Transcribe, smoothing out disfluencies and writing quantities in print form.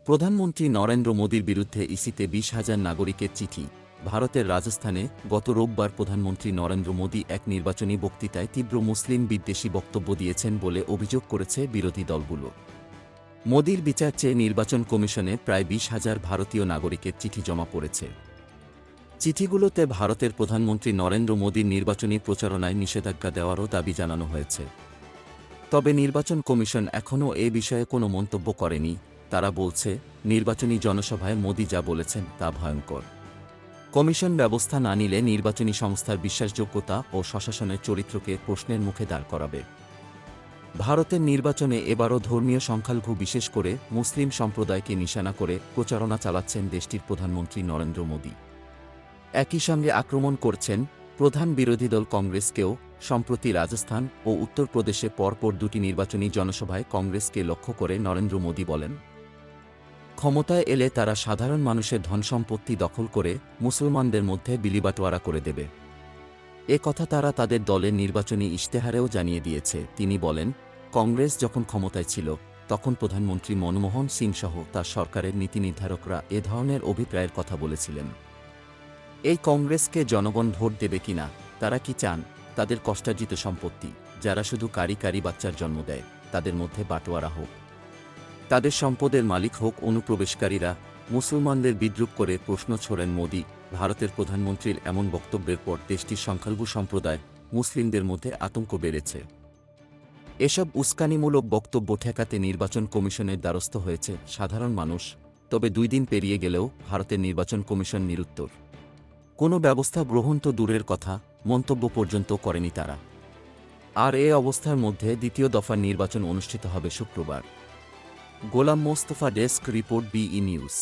প্রধানমন্ত্রী নরেন্দ্র মোদীর বিরুদ্ধে ইসিতে 20,000 নাগরিকের চিঠি। ভারতের রাজস্থানে গত রোববার প্রধানমন্ত্রী নরেন্দ্র মোদী এক নির্বাচনী বক্তৃতায় তীব্র মুসলিম বিদ্বেষী বক্তব্য দিয়েছেন বলে অভিযোগ করেছে বিরোধী দলগুলো। মোদীর বিচার চেয়ে নির্বাচন কমিশনে প্রায় 20,000 ভারতীয় নাগরিকের চিঠি জমা পড়েছে। চিঠিগুলোতে ভারতের প্রধানমন্ত্রী নরেন্দ্র মোদীর নির্বাচনী প্রচারণায় নিষেধাজ্ঞা দেওয়ারও দাবি জানানো হয়েছে। তবে নির্বাচন কমিশন এখনও এ বিষয়ে কোনো মন্তব্য করেনি। তারা বলছে, নির্বাচনী জনসভায় মোদী যা বলেছেন তা ভয়ঙ্কর। কমিশন ব্যবস্থা না নিলে নির্বাচনী সংস্থার বিশ্বাসযোগ্যতা ও স্বশাসনের চরিত্রকে প্রশ্নের মুখে দাঁড় করাবে। ভারতের নির্বাচনে এবারও ধর্মীয় সংখ্যালঘু বিশেষ করে মুসলিম সম্প্রদায়কে নিশানা করে প্রচারণা চালাচ্ছেন দেশটির প্রধানমন্ত্রী নরেন্দ্র মোদী। একই সঙ্গে আক্রমণ করছেন প্রধান বিরোধী দল কংগ্রেসকেও। সম্প্রতি রাজস্থান ও উত্তরপ্রদেশে পরপর দুটি নির্বাচনী জনসভায় কংগ্রেসকে লক্ষ্য করে নরেন্দ্র মোদী বলেন, ক্ষমতায় এলে তারা সাধারণ মানুষের ধনসম্পত্তি দখল করে মুসলমানদের মধ্যে বিলিবাটোয়ারা করে দেবে। এ কথা তারা তাদের দলের নির্বাচনী ইশতেহারেও জানিয়ে দিয়েছে। তিনি বলেন, কংগ্রেস যখন ক্ষমতায় ছিল তখন প্রধানমন্ত্রী মনমোহন সিং সহ তার সরকারের নীতি নির্ধারকরা এ ধরনের অভিপ্রায়ের কথা বলেছিলেন। এই কংগ্রেসকে জনগণ ভোট দেবে কিনা, তারা কি চান তাদের কষ্টার্জিত সম্পত্তি, যারা শুধু কারি বাচ্চার জন্ম দেয়, তাদের মধ্যে বাটোয়ারা হোক, তাদের সম্পদের মালিক হোক অনুপ্রবেশকারীরা? মুসলমানদের বিদ্রূপ করে প্রশ্ন ছোড়েন মোদী। ভারতের প্রধানমন্ত্রীর এমন বক্তব্যের পর দেশটির সংখ্যালঘু সম্প্রদায় মুসলিমদের মধ্যে আতঙ্ক বেড়েছে। এসব উস্কানিমূলক বক্তব্য ঠেকাতে নির্বাচন কমিশনের দ্বারস্থ হয়েছে সাধারণ মানুষ। তবে 2 দিন পেরিয়ে গেলেও ভারতের নির্বাচন কমিশন নিরুত্তর। কোনো ব্যবস্থা গ্রহণ তো দূরের কথা, মন্তব্য পর্যন্ত করেনি তারা। আর এ অবস্থার মধ্যে দ্বিতীয় দফার নির্বাচন অনুষ্ঠিত হবে শুক্রবার। Golam Mostafa, desk report, BE news.